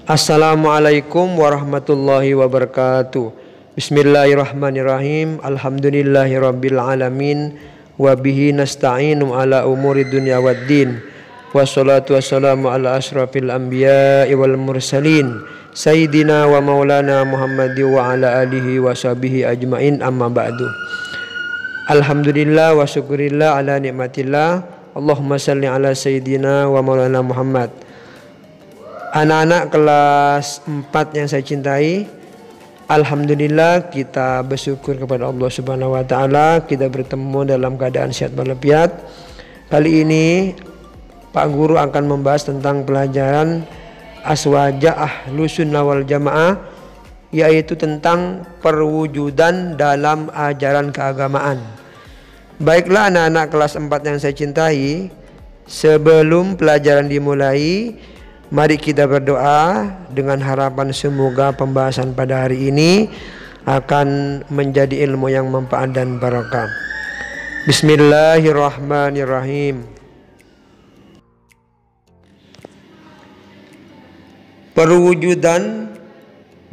Assalamualaikum warahmatullahi wabarakatuh. Bismillahirrahmanirrahim. Alhamdulillahirabbil alamin wa bihi nasta'inu ala umuri dunya waddin. Wassalatu wassalamu ala asyrafil anbiya'i wal mursalin sayyidina wa maulana Muhammadi wa ala alihi wa sahbihi ajmain, amma ba'du. Alhamdulillah wa syukurillah ala nikmatillah. Allahumma salli ala sayyidina wa maulana Muhammad. Anak-anak kelas 4 yang saya cintai, alhamdulillah kita bersyukur kepada Allah Subhanahu wa taala kita bertemu dalam keadaan sehat walafiat. Kali ini Pak Guru akan membahas tentang pelajaran aswaja ahlu sunnah wal jamaah, yaitu tentang perwujudan dalam ajaran keagamaan. Baiklah anak-anak kelas 4 yang saya cintai, sebelum pelajaran dimulai, mari kita berdoa dengan harapan semoga pembahasan pada hari ini akan menjadi ilmu yang manfaat dan barakah. Bismillahirrahmanirrahim. Perwujudan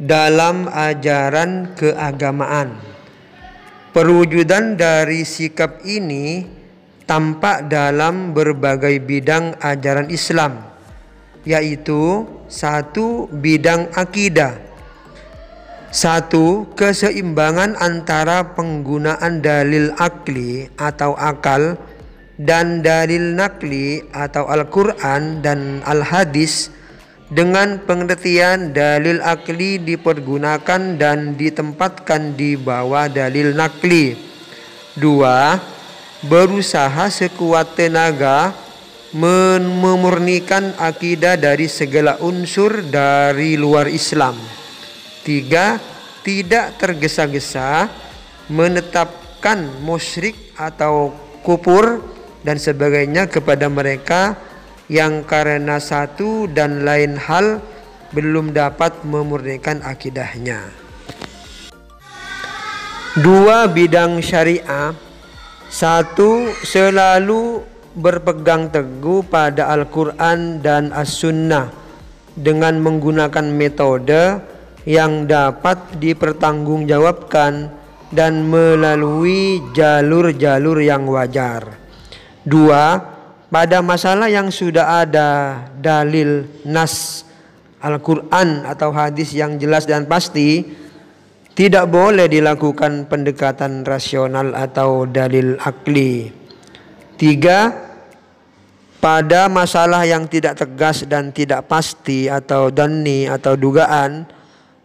dalam ajaran keagamaan. Perwujudan dari sikap ini tampak dalam berbagai bidang ajaran Islam, yaitu 1. Bidang akidah. 1. Keseimbangan antara penggunaan dalil akli atau akal dan dalil nakli atau Al-Quran dan Al-Hadis, dengan pengertian dalil akli dipergunakan dan ditempatkan di bawah dalil nakli. 2. Berusaha sekuat tenaga memurnikan akidah dari segala unsur dari luar Islam. 3. Tidak tergesa-gesa menetapkan musyrik atau kufur dan sebagainya kepada mereka yang karena satu dan lain hal belum dapat memurnikan akidahnya. 2. Bidang syariah. 1. Selalu berpegang teguh pada Al-Quran dan As-Sunnah dengan menggunakan metode yang dapat dipertanggungjawabkan dan melalui jalur-jalur yang wajar. 2. Pada masalah yang sudah ada dalil nas Al-Quran atau hadis yang jelas dan pasti, tidak boleh dilakukan pendekatan rasional atau dalil akli. 3. Pada masalah yang tidak tegas dan tidak pasti atau dhanni atau dugaan,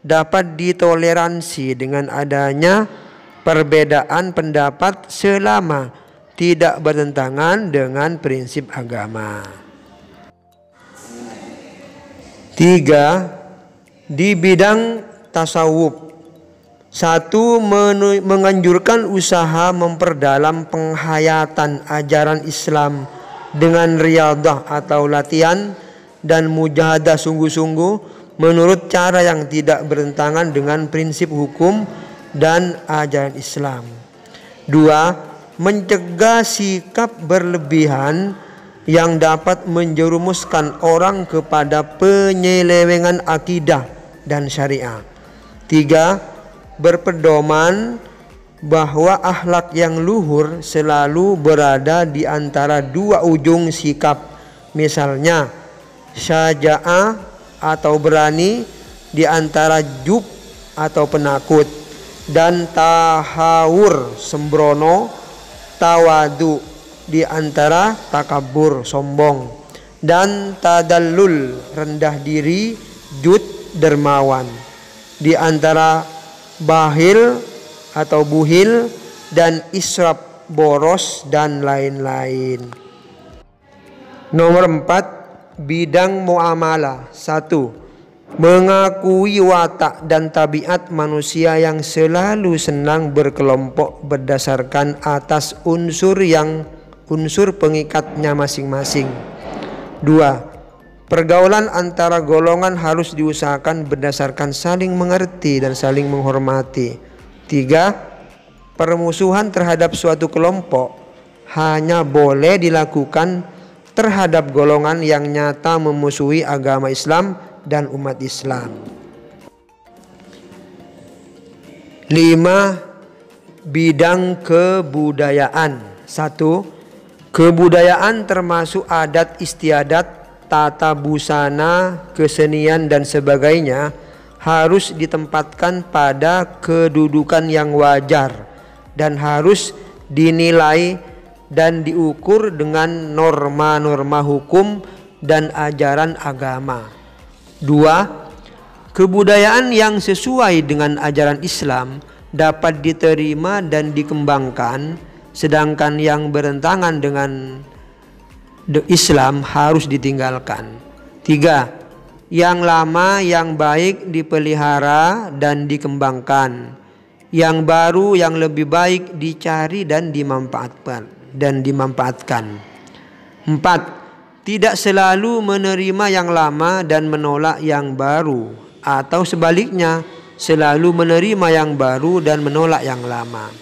dapat ditoleransi dengan adanya perbedaan pendapat selama tidak bertentangan dengan prinsip agama. 3. Di bidang tasawuf. 1. Menganjurkan usaha memperdalam penghayatan ajaran Islam dengan riyadah atau latihan dan mujahadah sungguh-sungguh menurut cara yang tidak bertentangan dengan prinsip hukum dan ajaran Islam. 2. Mencegah sikap berlebihan yang dapat menjerumuskan orang kepada penyelewengan akidah dan syariah. 3. Berpedoman bahwa akhlak yang luhur selalu berada di antara dua ujung sikap, misalnya syaja'ah atau berani di antara jub atau penakut, dan tahawur sembrono, tawadu di antara takabur sombong, dan tadallul rendah diri, jud dermawan di antara bahil atau buhil dan israf boros dan lain-lain. Nomor 4. Bidang muamalah. 1. Mengakui watak dan tabiat manusia yang selalu senang berkelompok berdasarkan atas unsur pengikatnya masing-masing. 2. Pergaulan antara golongan harus diusahakan berdasarkan saling mengerti dan saling menghormati. 3. Permusuhan terhadap suatu kelompok hanya boleh dilakukan terhadap golongan yang nyata memusuhi agama Islam dan umat Islam. 5. Bidang kebudayaan. 1. Kebudayaan termasuk adat istiadat, tata busana, kesenian dan sebagainya harus ditempatkan pada kedudukan yang wajar dan harus dinilai dan diukur dengan norma-norma hukum dan ajaran agama. 2. Kebudayaan yang sesuai dengan ajaran Islam dapat diterima dan dikembangkan, sedangkan yang bertentangan dengan Islam harus ditinggalkan. 3. Yang lama yang baik dipelihara dan dikembangkan. Yang baru yang lebih baik dicari dan dimanfaatkan. 4. Tidak selalu menerima yang lama dan menolak yang baru, atau sebaliknya selalu menerima yang baru dan menolak yang lama.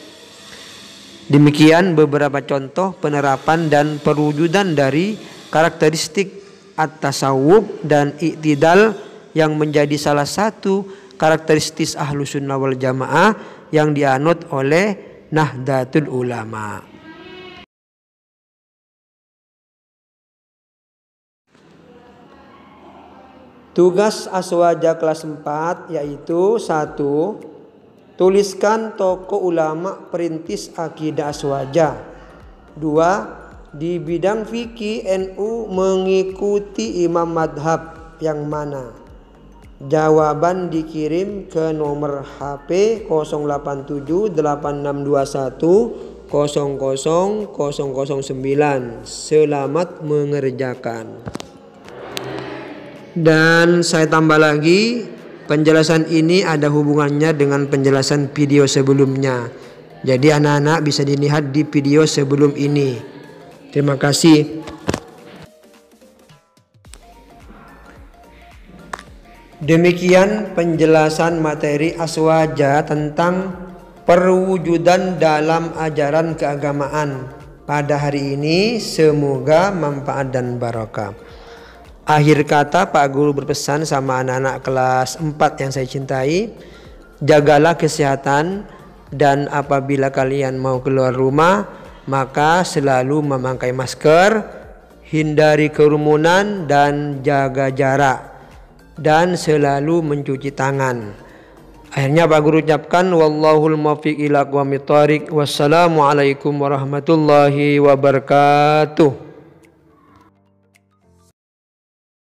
Demikian beberapa contoh penerapan dan perwujudan dari karakteristik at-tasawuf dan i'tidal yang menjadi salah satu karakteristik Ahlus Sunnah wal Jamaah yang dianut oleh Nahdlatul Ulama. Tugas Aswaja kelas 4 yaitu 1. Tuliskan tokoh ulama perintis akidah Aswaja. 2. Di bidang fikih NU mengikuti imam madhab yang mana? Jawaban dikirim ke nomor HP 087 8621 00009. Selamat mengerjakan. Dan saya tambah lagi, penjelasan ini ada hubungannya dengan penjelasan video sebelumnya. Jadi anak-anak bisa dilihat di video sebelum ini. Terima kasih. Demikian penjelasan materi Aswaja tentang perwujudan dalam ajaran keagamaan pada hari ini. Semoga manfaat dan barokah. Akhir kata Pak Guru berpesan sama anak-anak kelas 4 yang saya cintai, jagalah kesehatan dan apabila kalian mau keluar rumah maka selalu memakai masker, hindari kerumunan dan jaga jarak, dan selalu mencuci tangan. Akhirnya Pak Guru ucapkan wallahul muwaffiq ila aqwamit thoriq. Wassalamualaikum warahmatullahi wabarakatuh.